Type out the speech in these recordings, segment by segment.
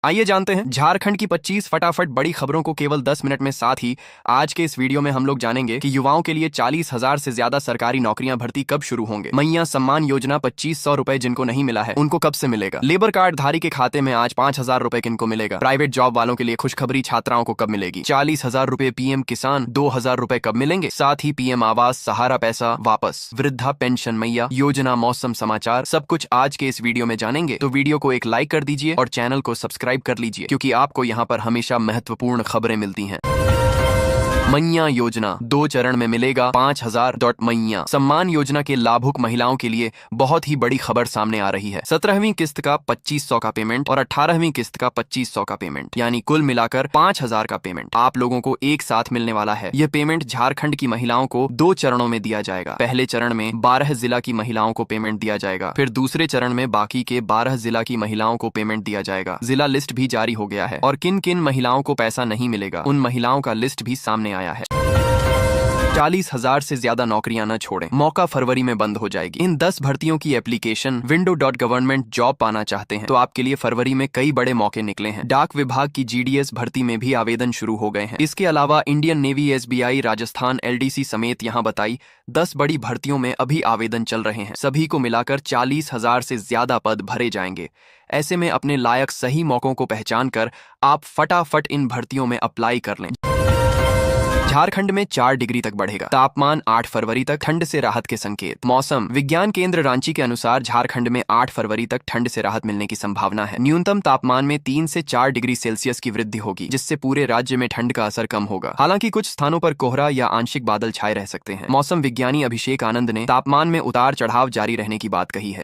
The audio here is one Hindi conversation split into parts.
आइए जानते हैं झारखंड की 25 फटाफट बड़ी खबरों को केवल 10 मिनट में। साथ ही आज के इस वीडियो में हम लोग जानेंगे कि युवाओं के लिए 40,000 से ज्यादा सरकारी नौकरियां भर्ती कब शुरू होंगे। मैया सम्मान योजना 2500 रुपए जिनको नहीं मिला है उनको कब से मिलेगा। लेबर कार्ड धारी के खाते में आज 5,000 रुपए किनको मिलेगा। प्राइवेट जॉब वालों के लिए खुशखबरी छात्राओं को कब मिलेगी। 40,000 रुपए पीएम किसान 2,000 रुपए कब मिलेंगे। साथ ही पीएम आवास सहारा पैसा वापस, वृद्धा पेंशन मैया योजना, मौसम समाचार, सब कुछ आज के इस वीडियो में जानेंगे। तो वीडियो को एक लाइक कर दीजिए और चैनल को सब्सक्राइब कर लीजिए क्योंकि आपको यहां पर हमेशा महत्वपूर्ण खबरें मिलती हैं। मैया योजना 2 चरण में मिलेगा 5,000। मैया सम्मान योजना के लाभुक महिलाओं के लिए बहुत ही बड़ी खबर सामने आ रही है। 17वीं किस्त का 2500 का पेमेंट और 18वीं किस्त का 2500 का पेमेंट, यानी कुल मिलाकर 5,000 का पेमेंट आप लोगों को एक साथ मिलने वाला है। यह पेमेंट झारखंड की महिलाओं को 2 चरणों में दिया जाएगा। पहले चरण में 12 जिला की महिलाओं को पेमेंट दिया जाएगा, फिर दूसरे चरण में बाकी के 12 जिला की महिलाओं को पेमेंट दिया जाएगा। जिला लिस्ट भी जारी हो गया है और किन किन महिलाओं को पैसा नहीं मिलेगा उन महिलाओं का लिस्ट भी सामने आया है। 40,000 से ज्यादा नौकरियां न छोड़ें, मौका फरवरी में बंद हो जाएगी। इन 10 भर्तियों की एप्लीकेशन window.government जॉब पाना चाहते हैं तो आपके लिए फरवरी में कई बड़े मौके निकले हैं। डाक विभाग की GDS भर्ती में भी आवेदन शुरू हो गए हैं। इसके अलावा Indian navy, SBI, Rajasthan LDC समेत यहाँ बताई 10 बड़ी भर्तियों में अभी आवेदन चल रहे हैं। सभी को मिलाकर 40,000 से ज्यादा पद भरे जाएंगे। ऐसे में अपने लायक सही मौकों को पहचान कर आप फटाफट इन भर्तियों में अप्लाई कर लें। झारखंड में 4 डिग्री तक बढ़ेगा तापमान। 8 फरवरी तक ठंड से राहत के संकेत। मौसम विज्ञान केंद्र रांची के अनुसार झारखंड में 8 फरवरी तक ठंड से राहत मिलने की संभावना है। न्यूनतम तापमान में 3 से 4 डिग्री सेल्सियस की वृद्धि होगी जिससे पूरे राज्य में ठंड का असर कम होगा। हालांकि कुछ स्थानों पर कोहरा या आंशिक बादल छाए रह सकते हैं। मौसम विज्ञानी अभिषेक आनंद ने तापमान में उतार चढ़ाव जारी रहने की बात कही है।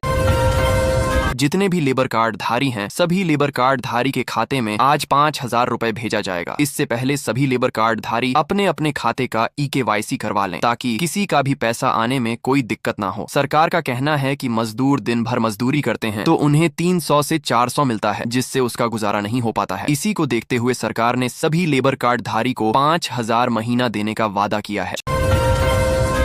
जितने भी लेबर कार्ड धारी हैं सभी लेबर कार्ड धारी के खाते में आज 5,000 रुपए भेजा जाएगा। इससे पहले सभी लेबर कार्ड धारी अपने अपने खाते का EKYC करवा लें ताकि किसी का भी पैसा आने में कोई दिक्कत ना हो। सरकार का कहना है कि मजदूर दिन भर मजदूरी करते हैं तो उन्हें 300 से 400 मिलता है जिससे उसका गुजारा नहीं हो पाता है। इसी को देखते हुए सरकार ने सभी लेबर कार्ड धारी को 5,000 महीना देने का वादा किया है।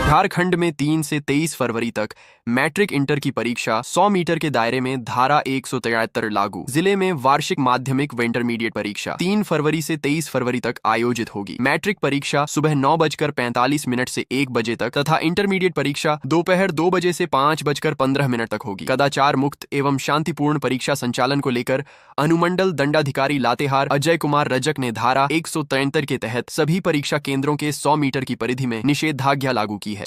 झारखंड में 3 से 23 फरवरी तक मैट्रिक इंटर की परीक्षा 100 मीटर के दायरे में धारा 173 लागू। जिले में वार्षिक माध्यमिक व इंटरमीडिएट परीक्षा 3 फरवरी से 23 फरवरी तक आयोजित होगी। मैट्रिक परीक्षा सुबह 9:45 से 1 बजे तक तथा इंटरमीडिएट परीक्षा दोपहर 2 बजे से 5:15 तक होगी। कदाचार मुक्त एवं शांतिपूर्ण परीक्षा संचालन को लेकर अनुमंडल दंडाधिकारी लातेहार अजय कुमार रजक ने धारा 173 के तहत सभी परीक्षा केंद्रों के 100 मीटर की परिधि में निषेधाज्ञा लागू की है।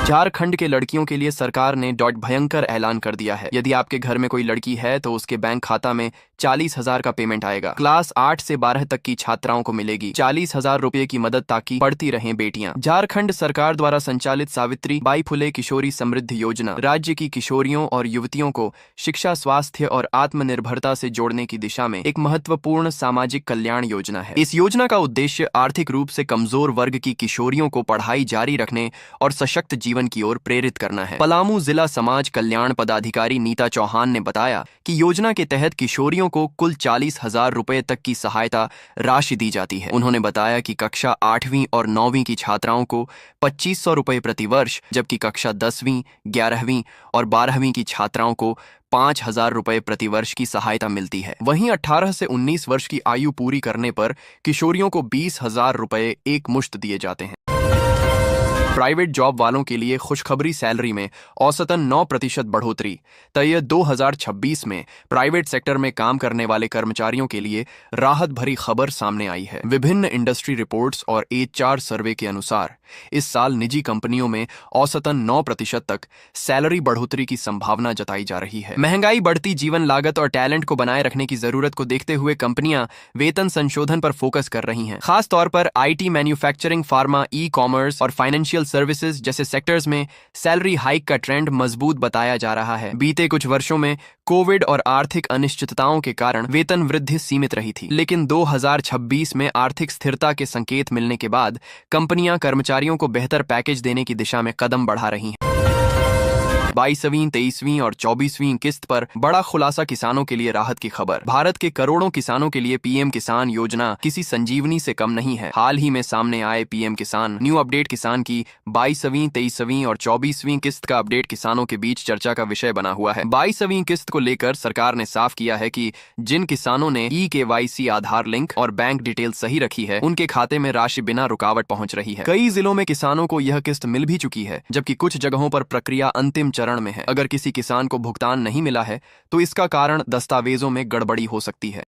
झारखंड के लड़कियों के लिए सरकार ने भयंकर ऐलान कर दिया है। यदि आपके घर में कोई लड़की है तो उसके बैंक खाता में 40,000 का पेमेंट आएगा। क्लास 8 से 12 तक की छात्राओं को मिलेगी 40,000 रुपए की मदद ताकि पढ़ती रहें बेटियां। झारखंड सरकार द्वारा संचालित सावित्री बाई फुले किशोरी समृद्धि योजना राज्य की किशोरियों और युवतियों को शिक्षा, स्वास्थ्य और आत्मनिर्भरता से जोड़ने की दिशा में एक महत्वपूर्ण सामाजिक कल्याण योजना है। इस योजना का उद्देश्य आर्थिक रूप से कमजोर वर्ग की किशोरियों को पढ़ाई जारी रखने और सशक्त जीवन की ओर प्रेरित करना है। पलामू जिला समाज कल्याण पदाधिकारी नीता चौहान ने बताया कि योजना के तहत किशोरियों को कुल 40,000 रुपए तक की सहायता राशि दी जाती है। उन्होंने बताया कि कक्षा 8वीं और 9वीं की छात्राओं को 2,500 रुपए प्रति वर्ष, जबकि कक्षा 10वीं, 11वीं और 12वीं की छात्राओं को 5,000 रुपए प्रति वर्ष की सहायता मिलती है। वहीं 18 से 19 वर्ष की आयु पूरी करने पर किशोरियों को 20,000 रुपए एक मुश्त दिए जाते हैं। प्राइवेट जॉब वालों के लिए खुशखबरी, सैलरी में औसतन 9% बढ़ोतरी। तय 2026 में प्राइवेट सेक्टर में काम करने वाले कर्मचारियों के लिए राहत भरी खबर सामने आई है। विभिन्न इंडस्ट्री रिपोर्ट्स और HR सर्वे के अनुसार इस साल निजी कंपनियों में औसतन 9% तक सैलरी बढ़ोतरी की संभावना जताई जा रही है। महंगाई, बढ़ती जीवन लागत और टैलेंट को बनाए रखने की जरूरत को देखते हुए कंपनियां वेतन संशोधन पर फोकस कर रही हैं। खास तौर पर IT, मैन्युफैक्चरिंग, फार्मा, ई-कॉमर्स और फाइनेंशियल सर्विसेज जैसे सेक्टर्स में सैलरी हाइक का ट्रेंड मजबूत बताया जा रहा है। बीते कुछ वर्षों में कोविड और आर्थिक अनिश्चितताओं के कारण वेतन वृद्धि सीमित रही थी, लेकिन 2026 में आर्थिक स्थिरता के संकेत मिलने के बाद कंपनियां कर्मचारियों को बेहतर पैकेज देने की दिशा में कदम बढ़ा रही हैं। 22वीं, 23वीं और 24वीं किस्त पर बड़ा खुलासा, किसानों के लिए राहत की खबर। भारत के करोड़ों किसानों के लिए पीएम किसान योजना किसी संजीवनी से कम नहीं है। हाल ही में सामने आए पीएम किसान न्यू अपडेट किसान की 22वीं, 23वीं और 24वीं किस्त का अपडेट किसानों के बीच चर्चा का विषय बना हुआ है। 22वीं किस्त को लेकर सरकार ने साफ किया है कि जिन किसानों ने KYC, आधार लिंक और बैंक डिटेल सही रखी है, उनके खाते में राशि बिना रुकावट पहुंच रही है। कई जिलों में किसानों को यह किस्त मिल भी चुकी है, जबकि कुछ जगहों पर प्रक्रिया अंतिम चरण में है। अगर किसी किसान को भुगतान नहीं मिला है तो इसका कारण दस्तावेजों में गड़बड़ी हो सकती है।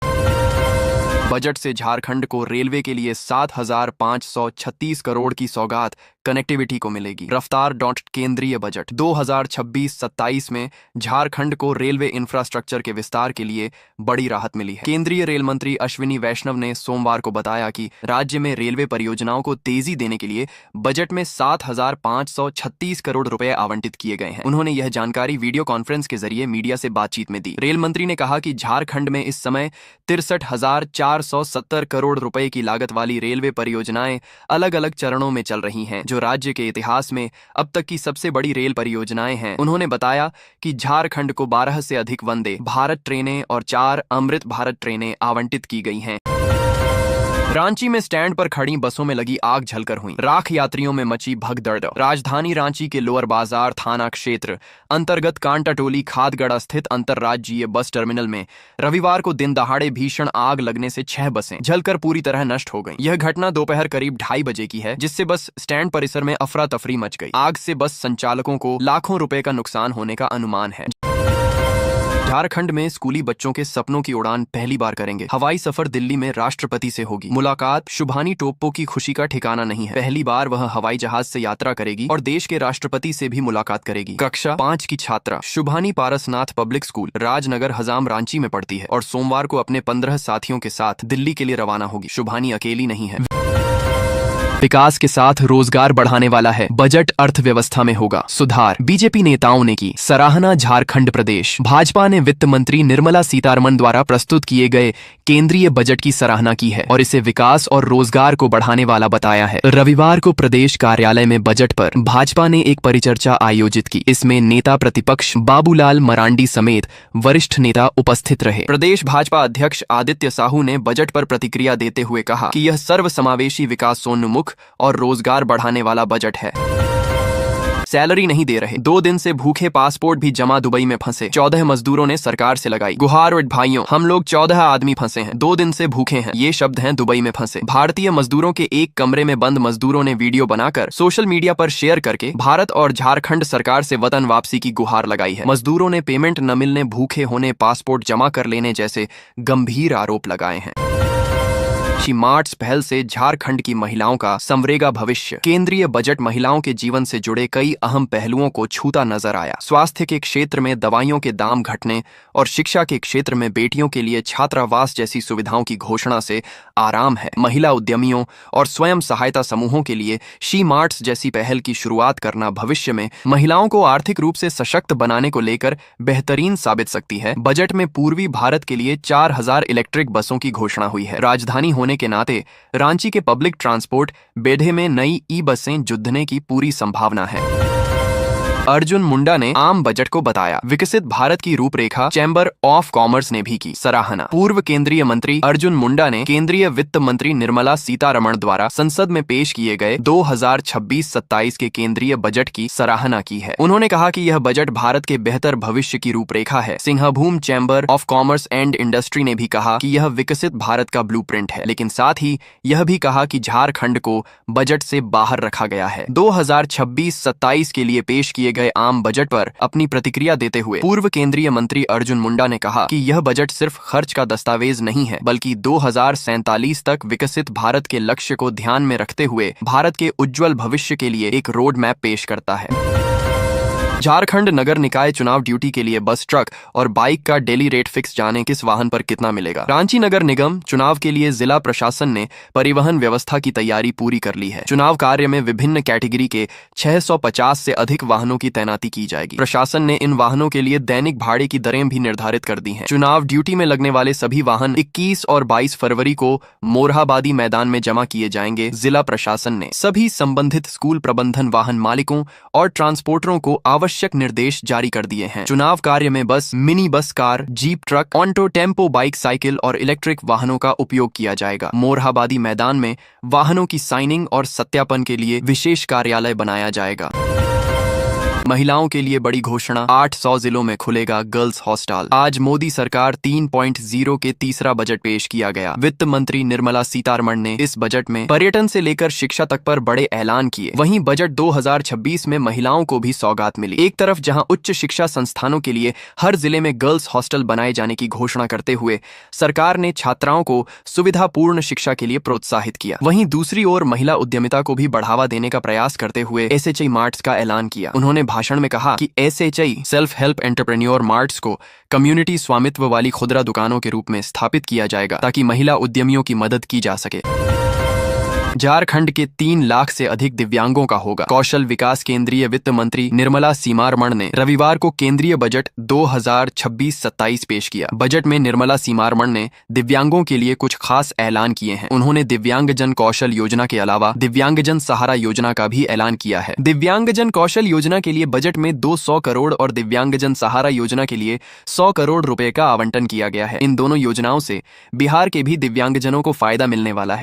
बजट से झारखंड को रेलवे के लिए 7,536 करोड़ की सौगात कनेक्टिविटी को मिलेगी। रफ्तार केंद्रीय बजट 2026-27 में झारखंड को रेलवे इंफ्रास्ट्रक्चर के विस्तार के लिए बड़ी राहत मिली है। केंद्रीय रेल मंत्री अश्विनी वैष्णव ने सोमवार को बताया कि राज्य में रेलवे परियोजनाओं को तेजी देने के लिए बजट में 7,536 करोड़ रुपए आवंटित किए गए हैं। उन्होंने यह जानकारी वीडियो कॉन्फ्रेंस के जरिए मीडिया से बातचीत में दी। रेल मंत्री ने कहा कि झारखंड में इस समय 63,470 करोड़ रुपए की लागत वाली रेलवे परियोजनाएं अलग अलग चरणों में चल रही हैं, जो राज्य के इतिहास में अब तक की सबसे बड़ी रेल परियोजनाएं हैं। उन्होंने बताया कि झारखंड को 12 से अधिक वंदे भारत ट्रेनें और 4 अमृत भारत ट्रेनें आवंटित की गई हैं। रांची में स्टैंड पर खड़ी बसों में लगी आग झलकर हुई राख, यात्रियों में मची भगदड़। राजधानी रांची के लोअर बाजार थाना क्षेत्र अंतर्गत कांटाटोली खादगढ़ स्थित अंतरराज्यीय बस टर्मिनल में रविवार को दिन दहाड़े भीषण आग लगने से 6 बसें जलकर पूरी तरह नष्ट हो गईं। यह घटना दोपहर करीब 2:30 बजे की है, जिससे बस स्टैंड परिसर में अफरा तफरी मच गई। आग से बस संचालकों को लाखों रुपए का नुकसान होने का अनुमान है। झारखंड में स्कूली बच्चों के सपनों की उड़ान पहली बार करेंगे। हवाई सफर दिल्ली में राष्ट्रपति से होगी। मुलाकात, शुभानी टोप्पो की खुशी का ठिकाना नहीं है। पहली बार वह हवाई जहाज से यात्रा करेगी और देश के राष्ट्रपति से भी मुलाकात करेगी। कक्षा 5 की छात्रा शुभानी पारसनाथ पब्लिक स्कूल राजनगर हजाम रांची में पढ़ती है और सोमवार को अपने 15 साथियों के साथ दिल्ली के लिए रवाना होगी। शुभानी अकेली नहीं है। विकास के साथ रोजगार बढ़ाने वाला है बजट, अर्थव्यवस्था में होगा सुधार। बीजेपी नेताओं ने की सराहना। झारखंड प्रदेश भाजपा ने वित्त मंत्री निर्मला सीतारमण द्वारा प्रस्तुत किए गए केंद्रीय बजट की सराहना की है और इसे विकास और रोजगार को बढ़ाने वाला बताया है। रविवार को प्रदेश कार्यालय में बजट पर भाजपा ने एक परिचर्चा आयोजित की। इसमें नेता प्रतिपक्ष बाबूलाल मरांडी समेत वरिष्ठ नेता उपस्थित रहे। प्रदेश भाजपा अध्यक्ष आदित्य साहू ने बजट पर प्रतिक्रिया देते हुए कहा कि यह सर्वसमावेशी, विकासोन्मुख और रोजगार बढ़ाने वाला बजट है। सैलरी नहीं दे रहे, 2 दिन से भूखे, पासपोर्ट भी जमा, दुबई में फंसे 14 मजदूरों ने सरकार से लगाई गुहार। और भाइयों, हम लोग 14 आदमी फंसे हैं, 2 दिन से भूखे हैं। ये शब्द हैं दुबई में फंसे। भारतीय मजदूरों के एक कमरे में बंद मजदूरों ने वीडियो बनाकर सोशल मीडिया पर शेयर करके भारत और झारखंड सरकार से वतन वापसी की गुहार लगाई है। मजदूरों ने पेमेंट न मिलने, भूखे होने, पासपोर्ट जमा कर लेने जैसे गंभीर आरोप लगाए हैं। मार्च पहल से झारखंड की महिलाओं का संवरेगा भविष्य। केंद्रीय बजट महिलाओं के जीवन से जुड़े कई अहम पहलुओं को छूता नजर आया। स्वास्थ्य के क्षेत्र में दवाइयों के दाम घटने और शिक्षा के क्षेत्र में बेटियों के लिए छात्रावास जैसी सुविधाओं की घोषणा से आराम है। महिला उद्यमियों और स्वयं सहायता समूहों के लिए शी मार्ट्स जैसी पहल की शुरुआत करना भविष्य में महिलाओं को आर्थिक रूप से सशक्त बनाने को लेकर बेहतरीन साबित सकती है। बजट में पूर्वी भारत के लिए 4,000 इलेक्ट्रिक बसों की घोषणा हुई है। राजधानी होने के नाते रांची के पब्लिक ट्रांसपोर्ट बेढ़े में नई बसें जुड़ने की पूरी संभावना है। अर्जुन मुंडा ने आम बजट को बताया विकसित भारत की रूपरेखा। चैम्बर ऑफ कॉमर्स ने भी की सराहना। पूर्व केंद्रीय मंत्री अर्जुन मुंडा ने केंद्रीय वित्त मंत्री निर्मला सीतारमण द्वारा संसद में पेश किए गए 2026-27 के केंद्रीय बजट की सराहना की है। उन्होंने कहा कि यह बजट भारत के बेहतर भविष्य की रूपरेखा है। Singhbhum chamber of commerce and industry ने भी कहा कि यह विकसित भारत का ब्लूप्रिंट है, लेकिन साथ ही यह भी कहा कि झारखंड को बजट से बाहर रखा गया है। 2026-27 के लिए पेश किए गए आम बजट पर अपनी प्रतिक्रिया देते हुए पूर्व केंद्रीय मंत्री अर्जुन मुंडा ने कहा कि यह बजट सिर्फ खर्च का दस्तावेज नहीं है, बल्कि 2047 तक विकसित भारत के लक्ष्य को ध्यान में रखते हुए भारत के उज्जवल भविष्य के लिए एक रोड मैप पेश करता है। झारखंड नगर निकाय चुनाव ड्यूटी के लिए बस, ट्रक और बाइक का डेली रेट फिक्स। जाने किस वाहन पर कितना मिलेगा। रांची नगर निगम चुनाव के लिए जिला प्रशासन ने परिवहन व्यवस्था की तैयारी पूरी कर ली है। चुनाव कार्य में विभिन्न कैटेगरी के 650 से अधिक वाहनों की तैनाती की जाएगी। प्रशासन ने इन वाहनों के लिए दैनिक भाड़े की दरें भी निर्धारित कर दी हैं। चुनाव ड्यूटी में लगने वाले सभी वाहन 21 और 22 फरवरी को मोरहाबादी मैदान में जमा किए जाएंगे। जिला प्रशासन ने सभी संबंधित स्कूल प्रबंधन, वाहन मालिकों और ट्रांसपोर्टरों को आवश्यक आवश्यक निर्देश जारी कर दिए हैं। चुनाव कार्य में बस, mini bus, car, jeep, truck, auto, tempo, bike, cycle और इलेक्ट्रिक वाहनों का उपयोग किया जाएगा। मोरहाबादी मैदान में वाहनों की साइनिंग और सत्यापन के लिए विशेष कार्यालय बनाया जाएगा। महिलाओं के लिए बड़ी घोषणा, 800 जिलों में खुलेगा गर्ल्स हॉस्टल। आज मोदी सरकार 3.0 के तीसरा बजट पेश किया गया। वित्त मंत्री निर्मला सीतारमण ने इस बजट में पर्यटन से लेकर शिक्षा तक पर बड़े ऐलान किए। वहीं बजट 2026 में महिलाओं को भी सौगात मिली। एक तरफ जहां उच्च शिक्षा संस्थानों के लिए हर जिले में गर्ल्स हॉस्टल बनाए जाने की घोषणा करते हुए सरकार ने छात्राओं को सुविधापूर्ण शिक्षा के लिए प्रोत्साहित किया, वहीं दूसरी ओर महिला उद्यमिता को भी बढ़ावा देने का प्रयास करते हुए SHI मार्ट्स का ऐलान किया। उन्होंने भाषण में कहा कि SHI self help entrepreneur marts को कम्युनिटी स्वामित्व वाली खुदरा दुकानों के रूप में स्थापित किया जाएगा ताकि महिला उद्यमियों की मदद की जा सके। झारखंड के 3 लाख से अधिक दिव्यांगों का होगा कौशल विकास। केंद्रीय वित्त मंत्री निर्मला सीतारमण ने रविवार को केंद्रीय बजट 2026-27 पेश किया। बजट में निर्मला सीतारमण ने दिव्यांगों के लिए कुछ खास ऐलान किए हैं। उन्होंने दिव्यांगजन कौशल योजना के अलावा दिव्यांगजन सहारा योजना का भी ऐलान किया है। दिव्यांगजन कौशल योजना के लिए बजट में 200 करोड़ और दिव्यांगजन सहारा योजना के लिए 100 करोड़ रुपए का आवंटन किया गया है। इन दोनों योजनाओं से बिहार के भी दिव्यांगजनों को फायदा मिलने वाला है।